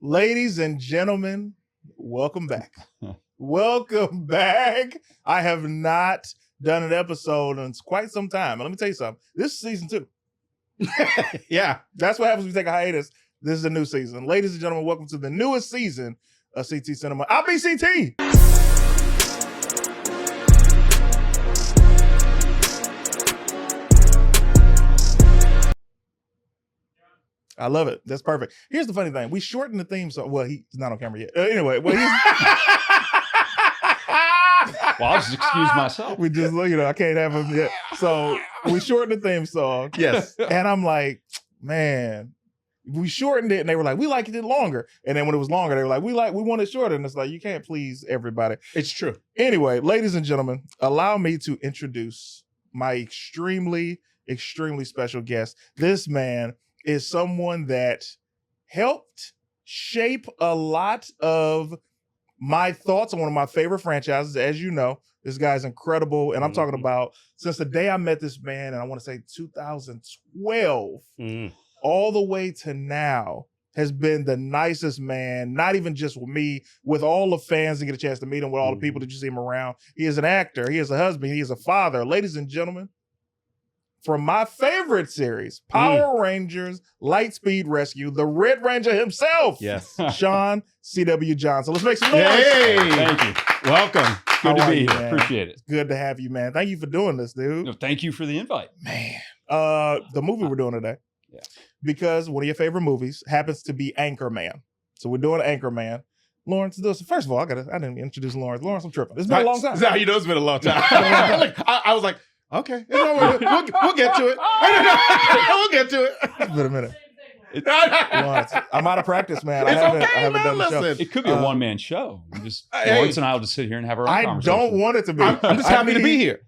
Ladies and gentlemen, welcome back. Welcome back. I have not done an episode in quite some time. And let me tell you something. This is season 2. Yeah, that's what happens when you take a hiatus. This is a new season. Ladies and gentlemen, welcome to the newest season of CT Cinema. I'll be CT. I love it. That's perfect. Here's the funny thing. We shortened the theme song. Well, he's not on camera yet. Anyway, well, I'll just excuse myself. We just, I can't have him yet. So we shortened the theme song. Yes. And I'm like, man, we shortened it. And they were like, we liked it longer. And then when it was longer, they were like, we want it shorter. And it's like, you can't please everybody. It's true. Anyway, ladies and gentlemen, allow me to introduce my extremely, extremely special guest. This man is someone that helped shape a lot of my thoughts on one of my favorite franchises. As you know, this guy's incredible. And I'm talking about since the day I met this man, and I want to say 2012, all the way to now, has been the nicest man, not even just with me, with all the fans that get a chance to meet him, with all the people that you see him around. He is an actor. He is a husband. He is a father. Ladies and gentlemen, from my favorite series, Power Rangers Lightspeed Rescue, the Red Ranger himself, yes, Sean C.W. Johnson. Let's make some noise. Hey, thank you. Welcome. Good to be here. Man? Appreciate it. It's good to have you, man. Thank you for doing this, dude. No, thank you for the invite. Man, the movie we're doing today, because one of your favorite movies happens to be Anchorman. So we're doing Anchorman. Lawrence, first of all, I didn't introduce Lawrence. Lawrence, I'm tripping. It's been a long time. Is that how you know it's been a long time? I was like, okay, we'll get to it. We'll get to it. It's been a minute. Lawrence, I'm out of practice, man. I haven't done the show. It could be a one-man show. Lawrence and I will just sit here and have our own conversation. I don't want it to be. I'm just happy to be here.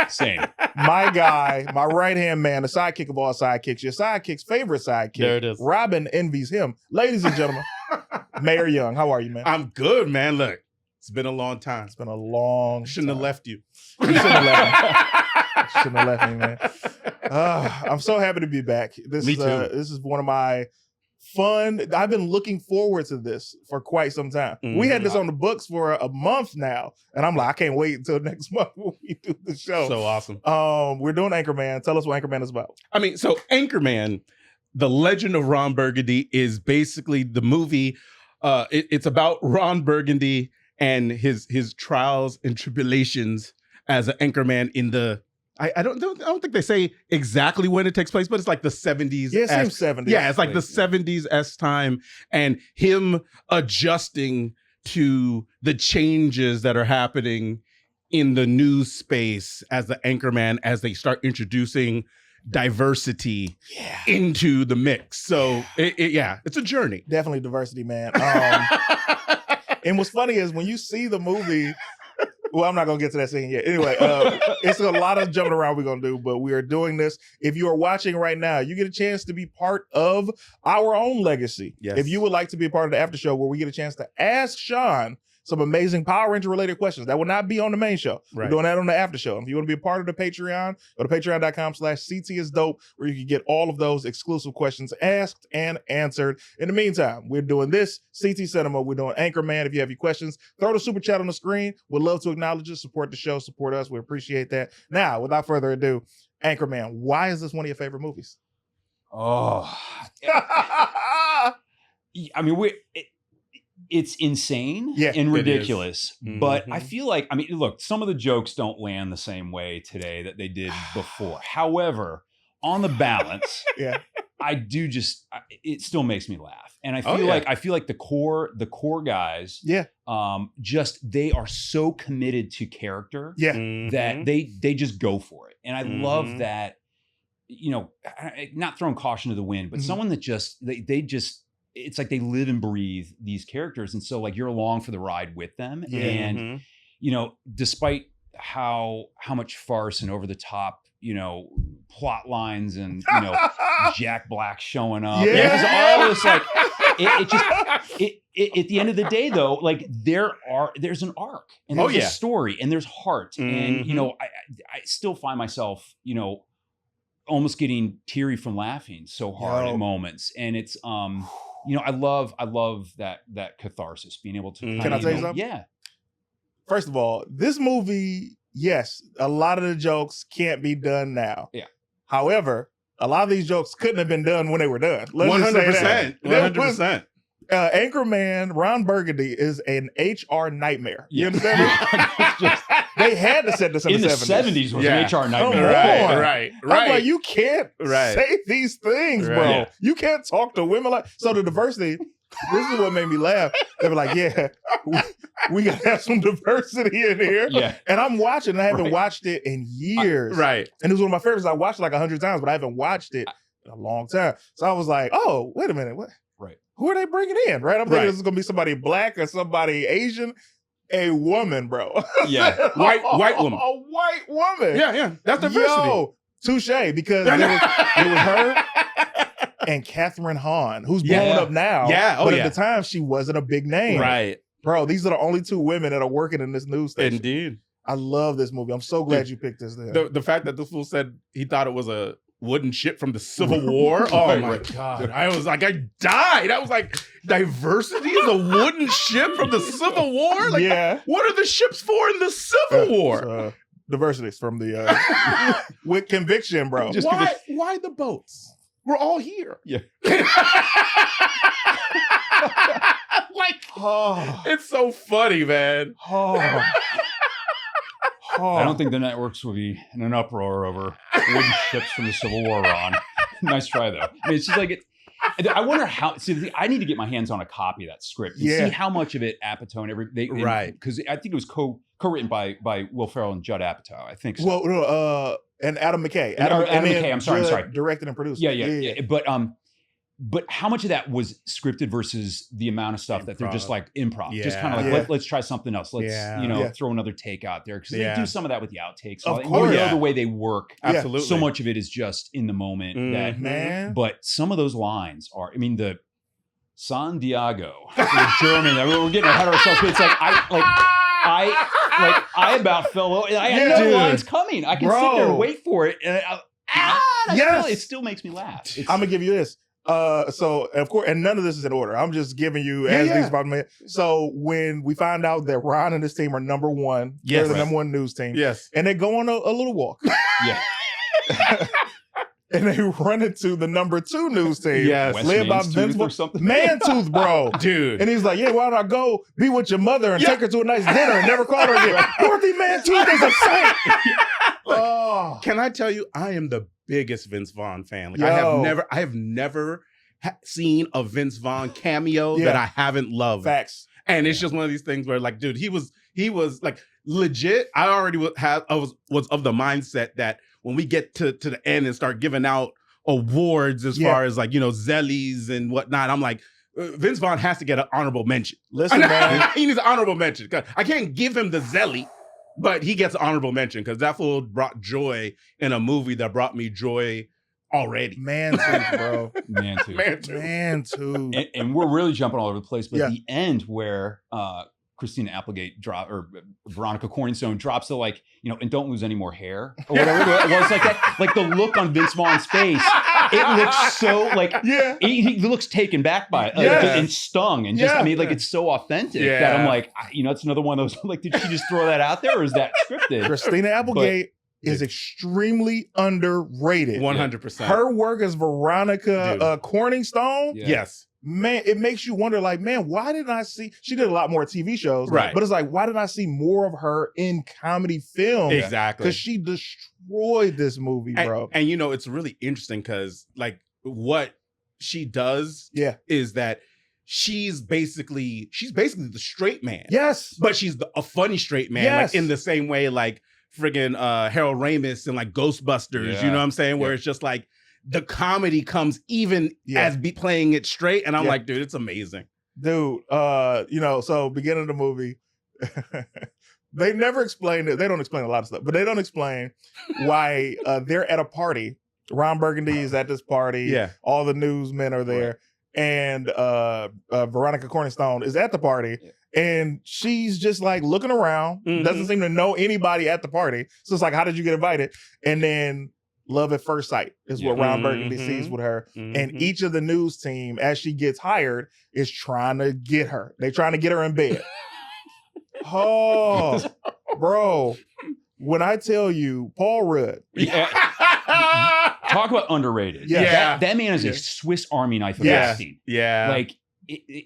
Same. My guy, my right-hand man, the sidekick of all sidekicks, your sidekick's favorite sidekick. There it is. Robin envies him. Ladies and gentlemen, Mayor Young, how are you, man? I'm good, man. Look, it's been a long time. It's been a long Shouldn't have left you. You shouldn't have left me. Shouldn't have left me, man. I'm so happy to be back. Me too. This is one of my fun. I've been looking forward to this for quite some time. We had this on the books for a month now, and I'm like, I can't wait until next month when we do the show. So awesome. We're doing Anchorman. Tell us what Anchorman is about. I mean, so Anchorman, The Legend of Ron Burgundy, is basically the movie. It's about Ron Burgundy and his trials and tribulations as an anchorman in the, I don't think they say exactly when it takes place, but it's like the 70s. Yeah, it seems 70s. Yeah, it's like the 70s time, and him adjusting to the changes that are happening in the news space as the anchorman, as they start introducing diversity into the mix. So it's a journey. Definitely diversity, man. And what's funny is when you see the movie, well, I'm not going to get to that scene yet. Anyway, it's a lot of jumping around we're going to do, but we are doing this. If you are watching right now, you get a chance to be part of our own legacy. Yes. If you would like to be a part of the after show where we get a chance to ask Sean some amazing Power Ranger related questions that will not be on the main show. Right. We're doing that on the after show. If you want to be a part of the Patreon, go to patreon.com/CTisDOPE, where you can get all of those exclusive questions asked and answered. In the meantime, we're doing this CT Cinema. We're doing Anchorman. If you have any questions, throw the super chat on the screen. We'd love to acknowledge it, support the show, support us. We appreciate that. Now, without further ado, Anchorman, why is this one of your favorite movies? Oh, I mean, it's insane and ridiculous, but I feel like, I mean, look, some of the jokes don't land the same way today that they did before. However, on the balance, I do it still makes me laugh. And I feel like the core guys, just, they are so committed to character that they just go for it. And I love that, not throwing caution to the wind, but someone that just, they just, it's like they live and breathe these characters. And so like you're along for the ride with them. And, despite how much farce and over the top, plot lines and, Jack Black showing up. Because all this, like, at the end of the day though, like there's an arc and there's a story and there's heart. And, I still find myself, almost getting teary from laughing so hard at moments. And it's, I love that catharsis, being able to. Can I tell you something? Yeah. First of all, this movie, yes, a lot of the jokes can't be done now. Yeah. However, a lot of these jokes couldn't have been done when they were done. 100%. 100%. Anchorman, Ron Burgundy is an HR nightmare. You Yeah. understand me? They had to set this in the 70s was Yeah. an HR Come nightmare. on. Right. I'm like, you can't Right. say these things, bro. Right. Yeah. You can't talk to women like. So the diversity, this is what made me laugh. They were like, yeah, we gotta have some diversity in here. Yeah. And I'm watching. I haven't watched it in years. Right. And it was one of my favorites. I watched it like 100 times, but I haven't watched it in a long time. So I was like, oh, wait a minute. What? Right. Who are they bringing in? Right. I'm thinking Right. this is gonna be somebody black or somebody Asian. A woman, bro. Yeah. White woman. A white woman. Yeah. That's diversity. Yo, touche, because it was her and Catherine Hahn, who's blowing up now. Yeah. Oh, but yeah. at the time, she wasn't a big name. Right. Bro, these are the only two women that are working in this news station. Indeed. I love this movie. I'm so glad you picked this. Then. The fact that this fool said he thought it was a wooden ship from the Civil War. Oh my God. I was like, I died. I was like, diversity is a wooden ship from the Civil War? Like, yeah. what are the ships for in the Civil War? Diversity is from the with conviction, bro. Just why the boats? We're all here. Yeah. It's so funny, man. I don't think the networks will be in an uproar over wooden ships from the Civil War, Ron. Nice try, though. I mean, it's just like I wonder how. See, I need to get my hands on a copy of that script and see how much of it Apatow and right, because I think it was co-written by Will Ferrell and Judd Apatow. I think so. Well, and Adam McKay. Adam McKay. I'm sorry. Directed and produced. Yeah. But how much of that was scripted versus the amount of stuff that they're just like improv? Yeah. Just kind of like, let's try something else. Let's, throw another take out there. Because they do some of that with the outtakes. Of You course. know the way they work. Absolutely. So much of it is just in the moment. That, man. But some of those lines are, I mean, the San Diego, the German, we're getting ahead of ourselves. But it's like, I about fell over. I had no lines coming. I can sit there and wait for it. And it still makes me laugh. I'm going to give you this. So of course, and none of this is in order. I'm just giving you as these about me. So when we find out that Ron and his team are number one, they're the number one news team. Yes. And they go on a little walk. Yeah. And they run into the number two news team. Yes. Led by Vince or something. Mantooth, bro. Dude. And he's like, yeah, why don't I go be with your mother and take her to a nice dinner and never call her again? Dorothy Mantooth is a saint. Can I tell you, I am the biggest Vince Vaughn fan. Like, I have never seen a Vince Vaughn cameo that I haven't loved. Facts. And it's just one of these things where, like, dude, he was like legit. I already was of the mindset that when we get to the end and start giving out awards as far as like, Zellies and whatnot, I'm like, Vince Vaughn has to get an honorable mention. Listen, man. He needs an honorable mention. I can't give him the Zelly, but he gets an honorable mention because that fool brought joy in a movie that brought me joy already. Mantooth, bro. Mantooth. And we're really jumping all over the place, but the end where Christina Applegate Veronica Corningstone drops the like, and don't lose any more hair or whatever it was, like that, like the look on Vince Vaughn's face, it looks so like he looks taken back by it and stung and just it's so authentic that I'm like, it's another one of those like, did she just throw that out there or is that scripted? Christina Applegate is extremely underrated. 100%. Her work as Veronica Corningstone, yes. Man, it makes you wonder, like, man, why didn't I see? She did a lot more TV shows, right? But it's like, why didn't I see more of her in comedy films? Exactly, because she destroyed this movie, bro. And it's really interesting because, like, what she does, is that she's basically the straight man, but she's a funny straight man, like in the same way, like friggin' Harold Ramis and like Ghostbusters, you know what I'm saying? Where it's just like, the comedy comes even as playing it straight. And I'm like, dude, it's amazing. Dude, so beginning of the movie, they never explain it. They don't explain a lot of stuff, but they don't explain why they're at a party. Ron Burgundy is at this party. Yeah. All the newsmen are there. Right. And Veronica Corningstone is at the party. Yeah. And she's just like looking around, doesn't seem to know anybody at the party. So it's like, how did you get invited? And then love at first sight is what Ron Burgundy sees with her. And each of the news team, as she gets hired, is trying to get her. They're trying to get her in bed. Oh, bro. When I tell you, Paul Rudd. Talk about underrated. Yeah. That man is a Swiss Army knife of acting. Yeah. Like,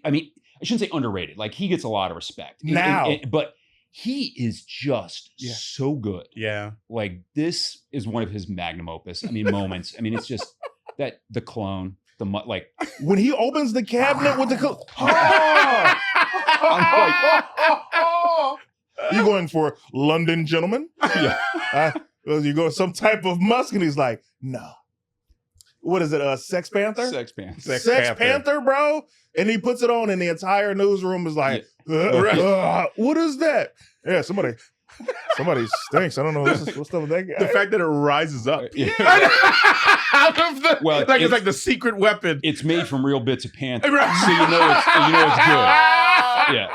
I mean, I shouldn't say underrated. Like, he gets a lot of respect. Now. But he is just so good. Yeah. Like, this is one of his magnum opus. I mean, moments. I mean, it's just that the clone, like. When he opens the cabinet with the clone. You going for London Gentleman? Yeah. You go some type of musk, and he's like, no. What is it? Sex Panther? Sex Panther. Sex Panther, bro. And he puts it on, and the entire newsroom is like, what is that? Yeah, somebody stinks. I don't know what's up with that guy. The fact that it rises up out of the it's like the secret weapon. It's made from real bits of panther, so you know it's good. Yeah.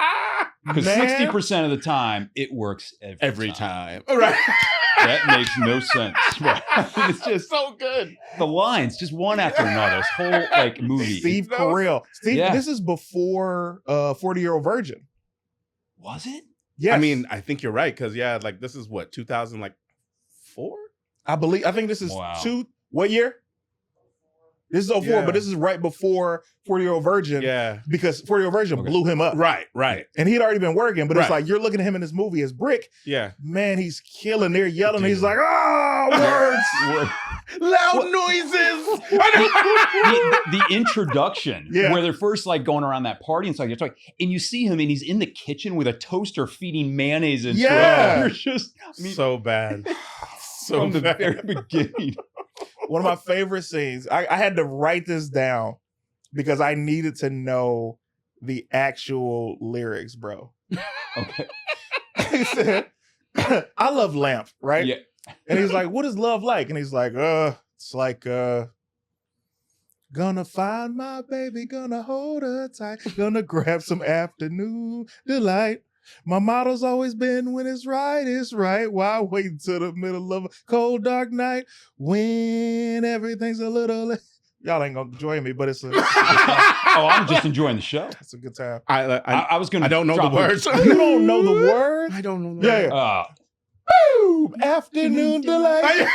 Because 60% of the time, it works every time. Right. That makes no sense. Right. It's just so good. The lines, just one after another. This whole like movie. Steve Carell. This is before 40-Year-Old Virgin. Was it? Yeah. I mean, I think you're right, because like this is what, 2004? I think this is what year? This is 04, but this is right before 40-Year-Old Virgin. Yeah. Because 40-Year-Old Virgin blew him up. Right. And he'd already been working, but it's like, you're looking at him in this movie as Brick. Yeah. Man, he's killing. They're yelling. He's like, words. Loud noises. the introduction, where they're first like going around that party and stuff, you're talking, and you see him and he's in the kitchen with a toaster feeding mayonnaise into it. You're just, so bad. From the very beginning. One of my favorite scenes, I had to write this down because I needed to know the actual lyrics, bro. Okay. He said, I love lamp, right? Yeah. And he's like, what is love like? And he's like, it's like, gonna find my baby, gonna hold her tight, gonna grab some afternoon delight. My motto's always been, when it's right. Why wait until the middle of a cold, dark night when everything's a little... Y'all ain't gonna enjoy me, but it's a... I'm just enjoying the show. It's a good time. I was gonna... I don't know the words. You don't know the words? I don't know the words. Yeah. Boom! Afternoon delight.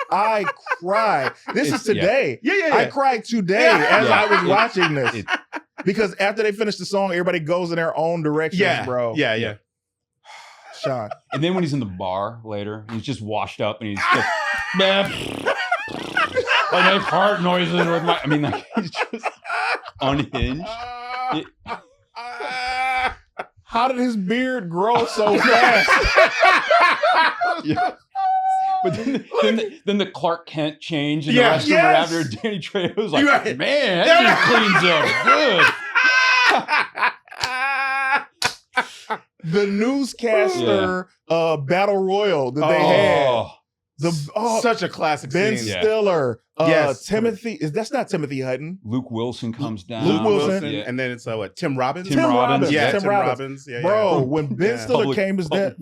I cried. This is today. Yeah. I cried today as I was watching this. Because after they finish the song, everybody goes in their own directions, bro. Yeah. Sean. And then when he's in the bar later, he's just washed up and he's just, man, I make heart noises with my, I mean, like, he's just unhinged. How did his beard grow so fast? But then the Clark Kent change and the rest of them after Danny Trejo's like, man, that cleans up good. The newscaster battle royal that they had. Such a classic Ben scene. Stiller. Timothy. That's not Timothy Hutton. Luke Wilson comes down. Luke Wilson. And then it's Tim Robbins? Tim Robbins. Yeah, Tim Robbins. Yeah, bro, when Ben Stiller came as that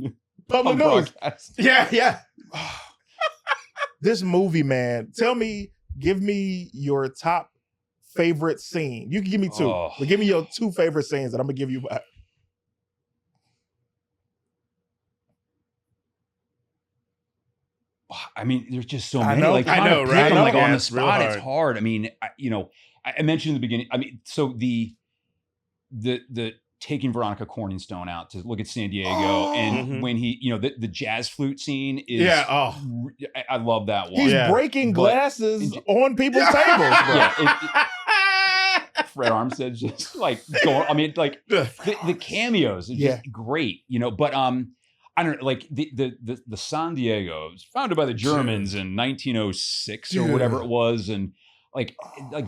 public news. Yeah. This movie, man. Give me your top favorite scene. You can give me two. But give me your two favorite scenes that I'm going to give you back. I mean, there's just so many. I know, right? Like on the spot, it's hard. I mean, I mentioned in the beginning. I mean, so the taking Veronica Corningstone out to look at San Diego, and when he, the jazz flute scene is, I love that one. He's breaking glasses on people's tables. Bro. Fred Armistead's just like going. I mean, like the cameos are just great, But I don't know, like the San Diego was founded by the Germans in 1906 or whatever it was, and like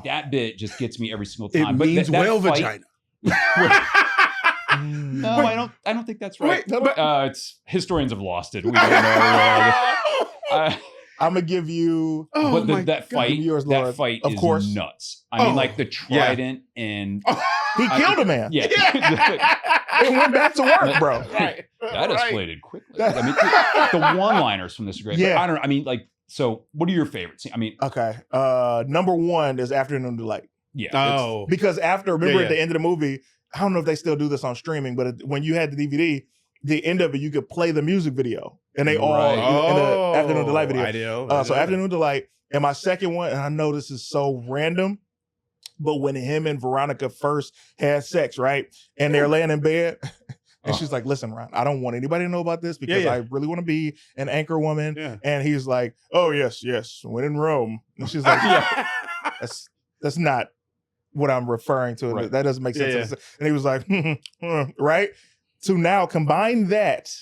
that bit just gets me every single time. It means whale vagina. No, I don't think that's right. It's historians have lost it. We don't know. I'm gonna give you. That fight of is course nuts. I mean, like the trident and he killed a man. Yeah, it went back to work, bro. That escalated quickly. I mean, the one-liners from this are great. Yeah. But I mean, like So what are your favorites? I mean, okay. Number one is Afternoon Delight. Yeah. Oh, because remember at the end of the movie, I don't know if they still do this on streaming, but when you had the DVD, the end of it, you could play the music video, and they all in the Afternoon Delight video. So Afternoon Delight, and my second one, and I know this is so random, but when him and Veronica first had sex, right, and they're laying in bed. And she's like, listen, Ron, I don't want anybody to know about this because I really want to be an anchor woman. Yeah. And he's like, oh, yes, when in Rome. And she's like, that's not what I'm referring to. Right. That doesn't make sense. And he was like, right? So now combine that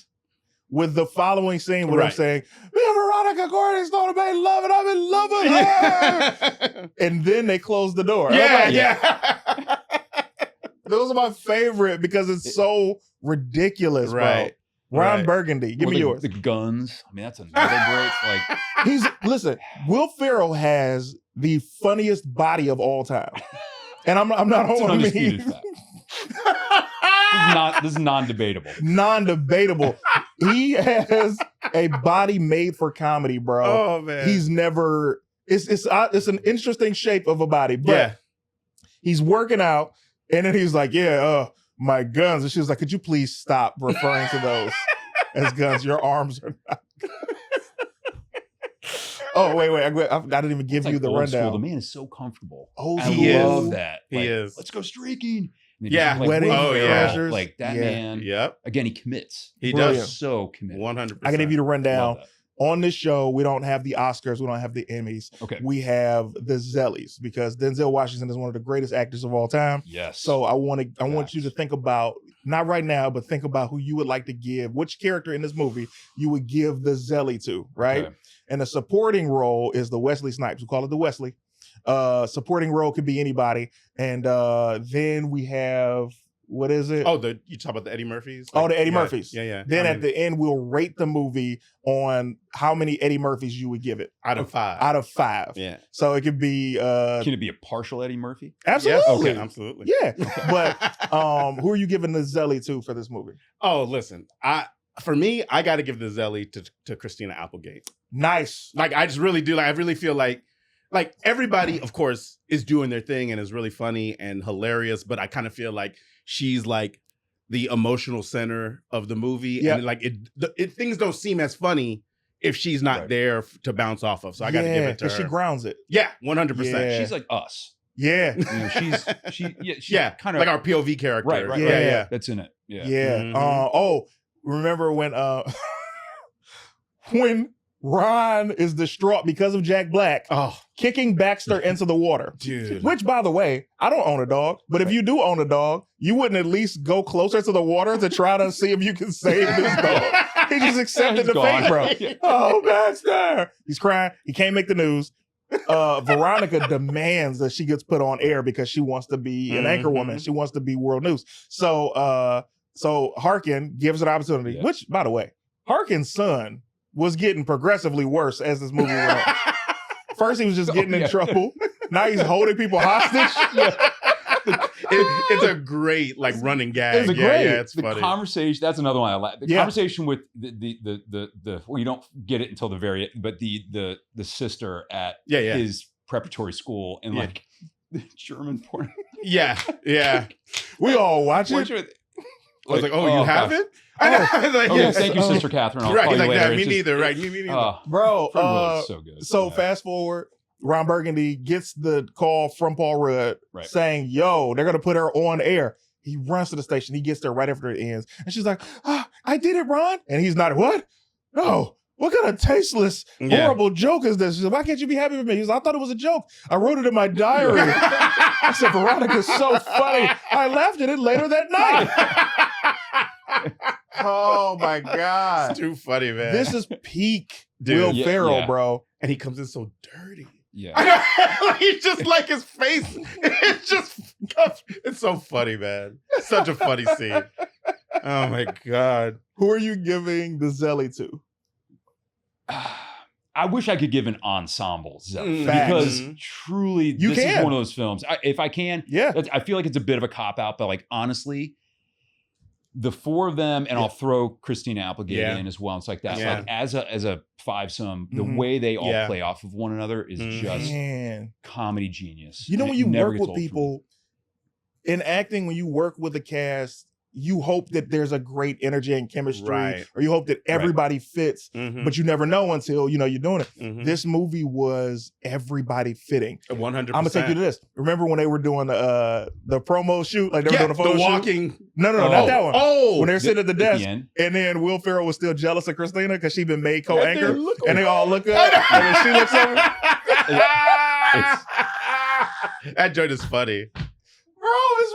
with the following scene where I'm saying, me and Veronica Gordon started making love and I'm in love with her. And then they close the door. Yeah. Those are my favorite because it's so ridiculous, bro. Ron Burgundy, give me yours. The guns. I mean, that's another great. Listen. Will Ferrell has the funniest body of all time, and I'm not it's on an me. undisputed fact. This is non-debatable. Non-debatable. He has a body made for comedy, bro. Oh man, he's never. It's an interesting shape of a body, but he's working out. And then he's like, my guns. And she was like, could you please stop referring to those as guns? Your arms are not. Oh, wait. I didn't even give you the rundown. The man is so comfortable. Oh, I love that. He is. Let's go streaking. Yeah. Wedding. Like that man. Yep. Again, he commits. He does. So committed. 100%. I can give you the rundown. On this show, we don't have the Oscars. We don't have the Emmys. Okay. We have the Zellies because Denzel Washington is one of the greatest actors of all time. Yes. So I want you to think about, not right now, but think about who you would like to give, which character in this movie you would give the Zellie to, right? Okay. And the supporting role is the Wesley Snipes. We call it the Wesley. Supporting role could be anybody. And then we have, what is it? Oh, you talk about the Eddie Murphys? The Eddie Murphys. Yeah. Then at the end, we'll rate the movie on how many Eddie Murphys you would give it. Out of 5. Out of 5. Yeah. So it could be... Can it be a partial Eddie Murphy? Absolutely. Yes. Okay, absolutely. Yeah. But who are you giving the Zellie to for this movie? Oh, listen. For me, I got to give the Zellie to Christina Applegate. Nice. Like, I just really do. Like, I really feel like everybody, of course, is doing their thing and is really funny and hilarious, but I kind of feel like she's like the emotional center of the movie. Yep. And like things don't seem as funny if she's not there to bounce off of. So I got to give it to her. She grounds it. Yeah, 100%. Yeah. She's like us. Yeah. She's kind of like our POV character. Right. Yeah. That's in it. Yeah. Yeah. Mm-hmm. Remember when Ron is distraught because of Jack Black kicking Baxter into the water. Dude. Which, by the way, I don't own a dog, but if you do own a dog, you wouldn't at least go closer to the water to try to see if you can save this dog. He just accepted the fate, bro. Oh, Baxter. He's crying. He can't make the news. Veronica demands that she gets put on air because she wants to be an anchor woman. She wants to be world news. So Harkin gives her an opportunity, which, by the way, Harkin's son was getting progressively worse as this movie went on. First, he was just getting in trouble. Now he's holding people hostage. It's a great running gag. It's great. Yeah, it's funny. The conversation, that's another one I like. The conversation with the well, you don't get it until the very end, but the sister at his preparatory school and the German porn. Yeah. We all watch it. I was like, you haven't? Thank you, Sister Catherine. I'll call you later. Me neither. Right, me neither. Bro, so good. So fast forward, Ron Burgundy gets the call from Paul Rudd saying, yo, they're going to put her on air. He runs to the station. He gets there right after it ends. And she's like, I did it, Ron. And he's not, what? No. What kind of tasteless, horrible joke is this? She's like, why can't you be happy with me? He's like, I thought it was a joke. I wrote it in my diary. I said, Veronica's so funny. I laughed at it later that night. Oh my God. It's too funny, man. This is peak Will Ferrell, bro. And he comes in so dirty. Yeah. He's just like his face. It's so funny, man. Such a funny scene. Oh my God. Who are you giving the Zellie to? I wish I could give an ensemble Zellie because truly this is one of those films. If I can, I feel like it's a bit of a cop out, but honestly, the four of them, and I'll throw Christina Applegate in as well. It's like that. Yeah. Like as a fivesome, the way they all play off of one another is just comedy genius. You know, And when it you never work gets with old for me. people in acting, when you work with a cast, you hope that there's a great energy and chemistry, or you hope that everybody fits, but you never know until you're doing it. This movie was everybody fitting. 100%. I'm gonna take you to this. Remember when they were doing the promo shoot, like they were doing the photo the shoot? walking. No, not that one. Oh, when they're sitting at the desk, end. and then Will Ferrell was still jealous of Christina because she'd been made co-anchor, look and they all look up, and then she looks over. That joint is funny. Bro, it's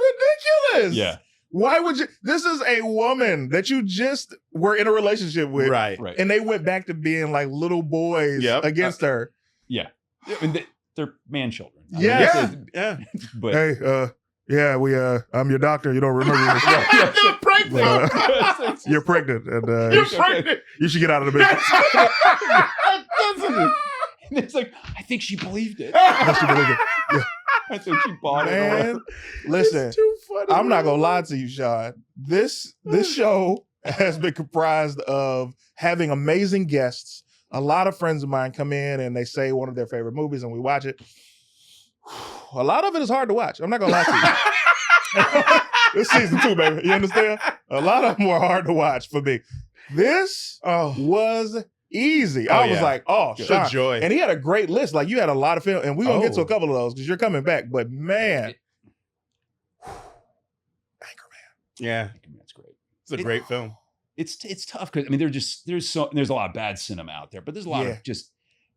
ridiculous. Yeah. Why would you? This is a woman that you just were in a relationship with, Right. and they went back to being like little boys against her. Yeah. I mean, they're man children. I mean, Yeah. But Hey, I'm your doctor. You don't remember this. You're pregnant. You're pregnant, and You're pregnant. you should get out of the business. And it's like, I think she believed it. Unless you believe it. Yeah. I think she bought it. Man, listen, It's too funny. I'm not gonna lie to you, Sean. This show has been comprised of having amazing guests. A lot of friends of mine come in and they say one of their favorite movies, and we watch it. A lot of it is hard to watch. I'm not gonna lie to you. This season 2, baby. You understand? A lot of them were hard to watch for me. This was easy. I was like, Sean. joy. And he had a great list. Like, you had a lot of film, and we're gonna get to a couple of those because you're coming back. But man, Anchorman. Yeah, That's great. it's a great film. It's tough because I mean there's a lot of bad cinema out there, but there's a lot of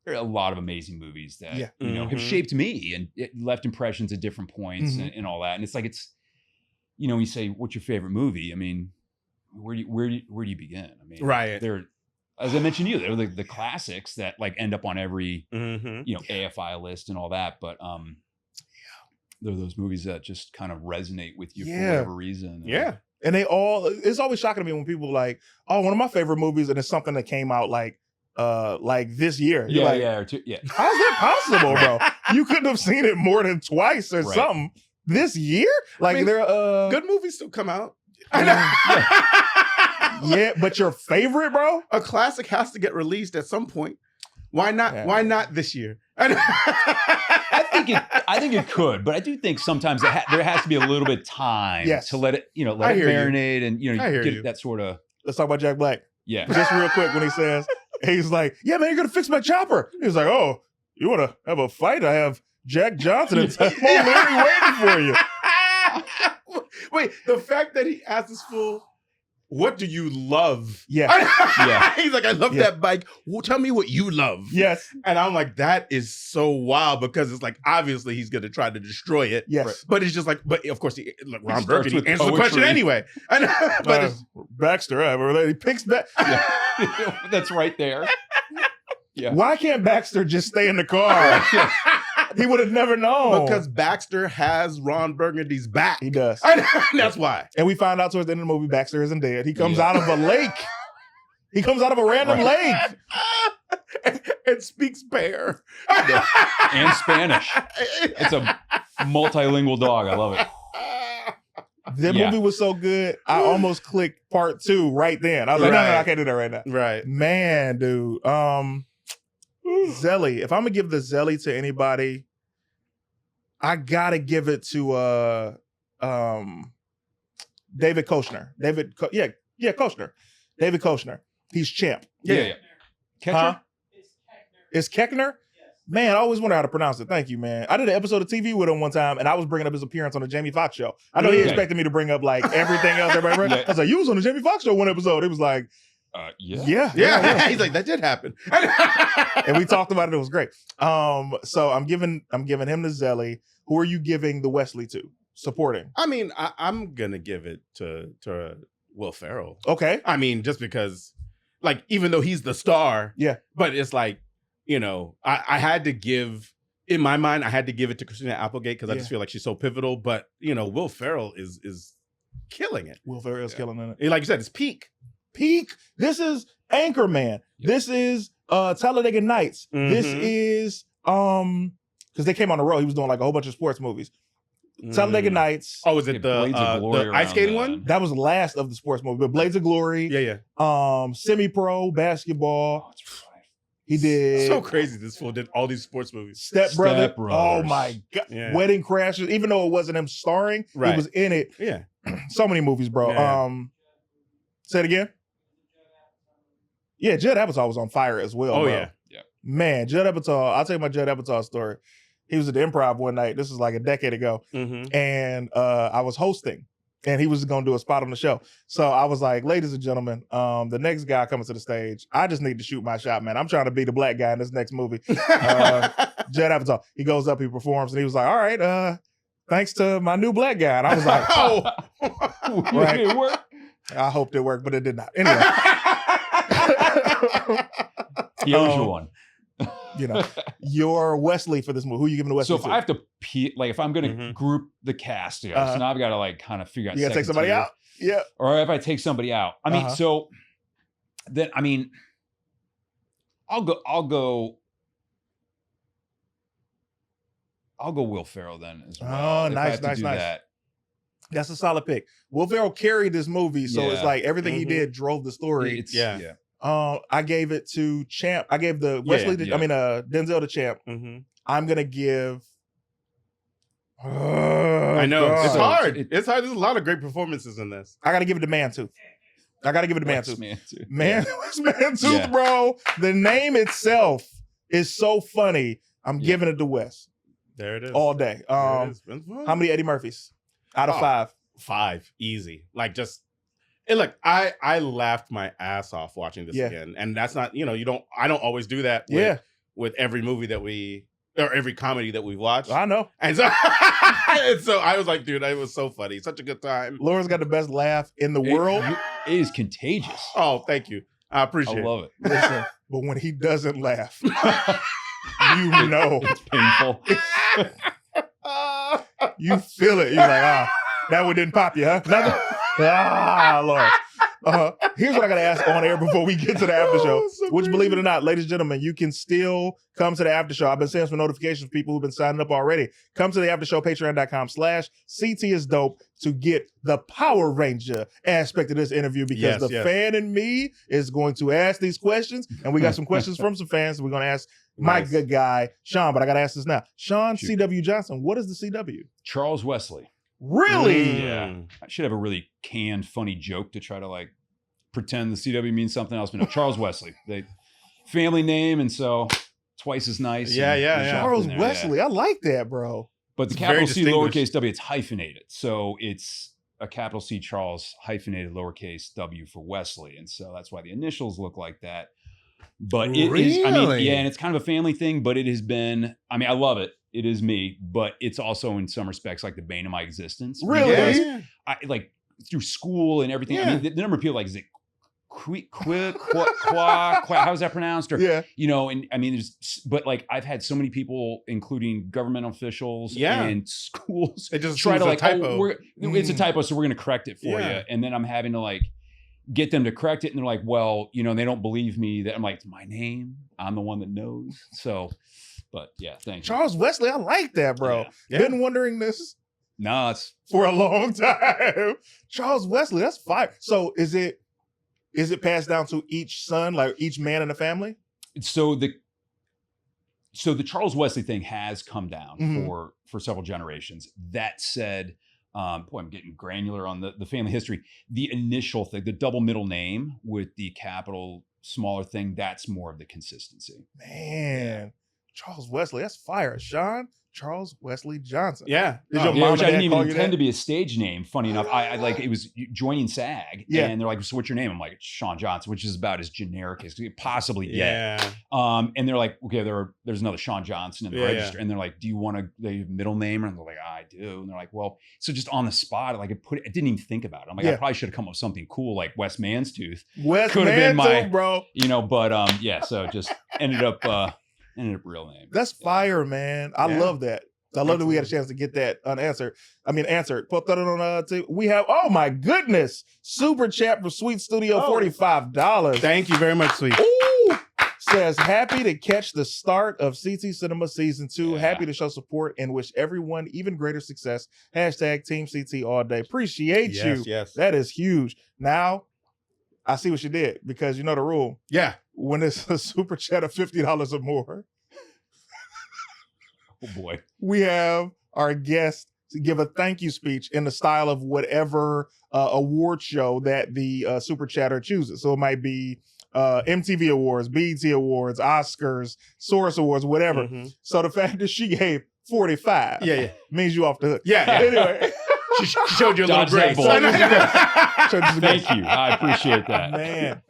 there are a lot of amazing movies that have shaped me and it left impressions at different points and all that. And it's like when you say what's your favorite movie, I mean, where do you begin? I mean, they're, as I mentioned to you, they're the classics that like end up on every AFI list and all that, but they're those movies that just kind of resonate with you for whatever reason. And it's always shocking to me when people are like, oh, one of my favorite movies, and it's something that came out like this year. You're like, or two, how's that possible, bro? You couldn't have seen it more than twice or something this year. Like, I mean, there good movies still come out. Yeah, but your favorite, bro? A classic has to get released at some point. Why not? Yeah. Why not this year? I think it could, but I do think sometimes there has to be a little bit of time to let it marinate and get that sort of. Let's talk about Jack Black. Yeah, just real quick when he says he's like, "Yeah, man, you're gonna fix my chopper." He's like, "Oh, you want to have a fight? I have Jack Johnson and Tom O'Leary waiting for you." Wait, the fact that he asked this fool, what do you love? Yeah. He's like, I love that bike. Well, tell me what you love. Yes. And I'm like, that is so wild because it's like, obviously he's going to try to destroy it. Yes. But it's just like, but of course, Ron Burgundy answers the question anyway. But Baxter, he picks back. That's right there. Yeah. Why can't Baxter just stay in the car? He would have never known. Because Baxter has Ron Burgundy's back. He does. That's why. And we find out towards the end of the movie, Baxter isn't dead. He comes out of a lake. He comes out of a random lake. And speaks bear. And Spanish. It's a multilingual dog. I love it. The movie was so good, I almost clicked part 2 right then. I was like, no, I can't do that right now. Right. Man, dude. Zelly. If I'm gonna give the Zelly to anybody, I gotta give it to David Koechner. Koechner. David Koechner. He's champ. Yeah. Ketcher? Huh? It's Koechner? Man, I always wonder how to pronounce it. Thank you, man. I did an episode of TV with him one time, and I was bringing up his appearance on the Jamie Foxx show. I know he expected me to bring up like everything else. Everybody I was like, you was on the Jamie Foxx show one episode. It was like, yeah. He's like, that did happen. And we talked about it. It was great. So I'm giving him the Zelly. Who are you giving the Wesley to? Supporting. I mean, I'm gonna give it to Will Ferrell. Okay. I mean, just because, like, even though he's the star, but it's like, I had to give, in my mind, I had to give it to Christina Applegate because I just feel like she's so pivotal. But Will Ferrell is killing it. Will Ferrell is killing it. Like you said, it's peak. This is Anchorman. This is Talladega Nights. This is because they came on the road. He was doing like a whole bunch of sports movies. Talladega Nights. Oh, is it the ice skating one? That was the last of the sports movie. But Blades of Glory. Yeah. Semi-pro basketball. Oh, that's right. He did. So crazy. This fool did all these sports movies. Step Brother. Brothers. Oh my God. Yeah. Wedding Crashers. Even though it wasn't him starring, he was in it. Yeah. So many movies, bro. Yeah. Say it again. Yeah, Judd Apatow was on fire as well. Oh, bro. yeah. Man, Judd Apatow. I'll tell you my Judd Apatow story. He was at the Improv one night. This was like a decade ago. And I was hosting. And he was going to do a spot on the show. So I was like, ladies and gentlemen, the next guy coming to the stage, I just need to shoot my shot, man. I'm trying to be the black guy in this next movie. Judd Apatow. He goes up, he performs, and he was like, all right, thanks to my new black guy. And I was like, oh. Right. It worked. I hoped it worked, but it did not. Anyway. He owes you one. You know, you're Wesley for this movie. Who are you giving to Wesley? So if I have to, if I'm going to group the cast together, so now I've got to like kind of figure out. You got to take somebody out? Yeah. Or if I take somebody out, I mean, so then, I mean, I'll go Will Ferrell then as well. Oh, nice. That's a solid pick. Will Ferrell carried this movie, so it's like everything he did drove the story. I gave it to Champ. I gave the Wesley. Denzel to Champ. I'm gonna give. I know God. it's hard. It's hard. There's a lot of great performances in this. I gotta give it to Mantooth. Mantooth, Yeah. bro. The name itself is so funny. I'm giving it to Wes. There it is. All day. How many Eddie Murphys out of 5? 5, easy. Like just. And look, I laughed my ass off watching this again, and that's not I don't always do that. With every movie that or every comedy that we've watched. I know, and so I was like, dude, it was so funny, such a good time. Laura's got the best laugh in the world. It is contagious. Oh, thank you, I appreciate it. I love it. Listen, but when he doesn't laugh, you know it's painful. You feel it. You're like, that one didn't pop you, huh? Nothing. Lord. Here's what I got to ask on air before we get to the after show. Which, believe it or not, ladies and gentlemen, you can still come to the after show. I've been sending some notifications for people who've been signing up already. Come to the after show, patreon.com/CTisDOPE to get the Power Ranger aspect of this interview, because the fan in me is going to ask these questions, and we got some questions from some fans. We're going to ask my good guy, Sean, but I got to ask this now. Sean C.W. Johnson, what is the CW? Charles Wesley. Really? Yeah. I should have a really canned, funny joke to try to like pretend the CW means something else. But no, Charles Wesley. Family name, and so twice as nice. Yeah. Charles Wesley. I like that, bro. But the capital C, lowercase w, it's hyphenated. So it's a capital C Charles hyphenated lowercase w for Wesley. And so that's why the initials look like that. But it is, and it's kind of a family thing, but it has been, I love it. It is me, but it's also in some respects like the bane of my existence. Really? I like through school and everything. I mean, the number of people like, is it how's that pronounced? Or, and I mean, but like I've had so many people, including government officials and schools, they just try to like, typo. It's a typo, so we're going to correct it for you. And then I'm having to like get them to correct it. And they're like, well, they don't believe me that I'm like, it's my name. I'm the one that knows. So, but yeah, thank you. Charles Wesley, I like that, bro. Been wondering this for a long time. Charles Wesley, that's fire. So is it passed down to each son, like each man in the family? So the Charles Wesley thing has come down for several generations. That said, I'm getting granular on the family history. The initial thing, the double middle name with the capital smaller thing, that's more of the consistency. Man, Charles Wesley, that's fire. Sean Charles Wesley Johnson. Yeah. Which I didn't even intend to be a stage name. Funny enough, I like it was joining SAG, and they're like, "So what's your name?" I'm like, "It's Sean Johnson," which is about as generic as you could possibly get. And they're like, "Okay, there's another Sean Johnson in the register," and they're like, "Do you want a middle name?" And they're like, "I do." And they're like, "Well," so just on the spot, like I didn't even think about it. I'm like, I probably should have come up with something cool like Wes Manstooth. Could have been my, bro. But so just ended up real name. That's fire, man. I love that. I love that we had a chance to get that answered. Put that on we have, oh my goodness, super chat from Sweet Studio, $45. Thank you very much, Sweet. Ooh, says, happy to catch the start of CT Cinema Season 2. Yeah. Happy to show support and wish everyone even greater success. Hashtag Team CT all day. Appreciate you. Yes. That is huge. Now, I see what you did because you know the rule. Yeah. When it's a super chat of $50 or more, oh boy, we have our guest to give a thank you speech in the style of whatever award show that the super chatter chooses. So it might be MTV Awards, BET Awards, Oscars, Source Awards, whatever. Mm-hmm. So the fact that she gave 45 means you off the hook. Yeah. Anyway. She showed you a little grace. Thank you. I appreciate that. Man,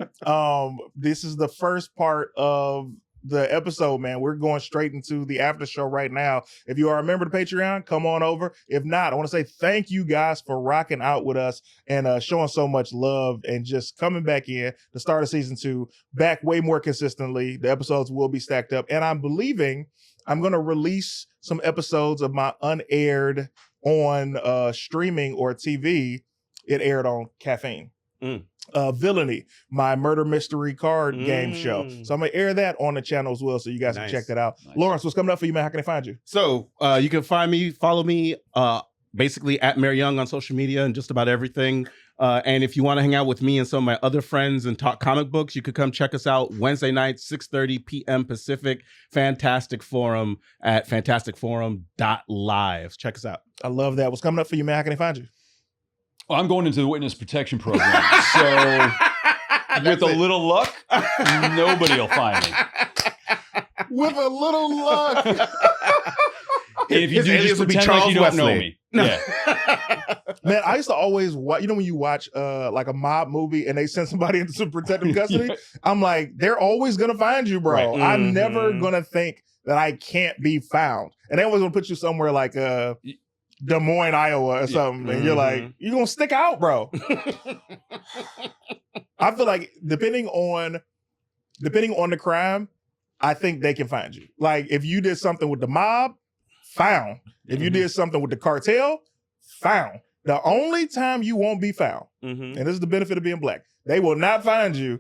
this is the first part of the episode, man. We're going straight into the after show right now. If you are a member of the Patreon, come on over. If not, I want to say thank you guys for rocking out with us and showing so much love and just coming back in the start of season 2, back way more consistently. The episodes will be stacked up. And I'm believing I'm going to release some episodes of my unaired on streaming or TV. It aired on Caffeine. Villainy, my murder mystery card game show. So I'm gonna air that on the channel as well, so you guys can check that out. Nice. Lawrence, what's coming up for you, man? How can they find you? So you can follow me basically at Mary Young on social media and just about everything. And if you want to hang out with me and some of my other friends and talk comic books, you could come check us out Wednesday nights, 6:30 p.m. Pacific. Fantastic Forum at fantasticforum.live. Check us out. I love that. What's coming up for you, man? How can they find you? Well, I'm going into the witness protection program, so with a little luck, nobody will find me. With a little luck. If you do, just pretend like you don't know me. No. Yeah. Man, I used to always watch, you know, when you watch like a mob movie and they send somebody into some protective custody, I'm like, they're always gonna find you, bro. Right. I'm never gonna think that I can't be found. And they always gonna put you somewhere like Des Moines, Iowa or something. And you're like, you're gonna stick out, bro. I feel like depending on the crime, I think they can find you. Like if you did something with the mob, found. If you did something with the cartel, found. The only time you won't be found, and this is the benefit of being black, they will not find you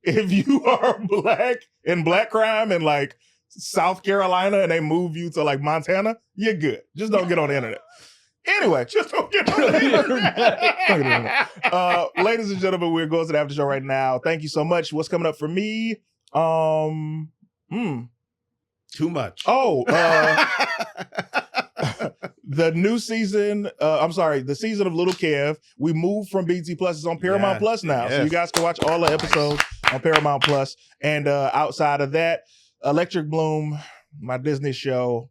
if you are black in black crime in like South Carolina and they move you to like Montana, you're good. Just don't get on the internet. Anyway, just don't get on the internet. Ladies and gentlemen, we're going to the after show right now. Thank you so much. What's coming up for me? Too much. Oh, the new season, the season of Little Kev. We moved from BT Plus. It's on Paramount Plus now. So you guys can watch all the episodes on Paramount Plus. And outside of that, Electric Bloom, my Disney show,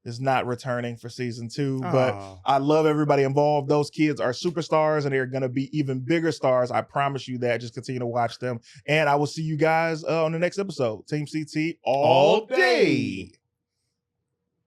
is not returning for season 2. But I love everybody involved. Those kids are superstars and they're going to be even bigger stars. I promise you that. Just continue to watch them. And I will see you guys on the next episode. Team CT all day.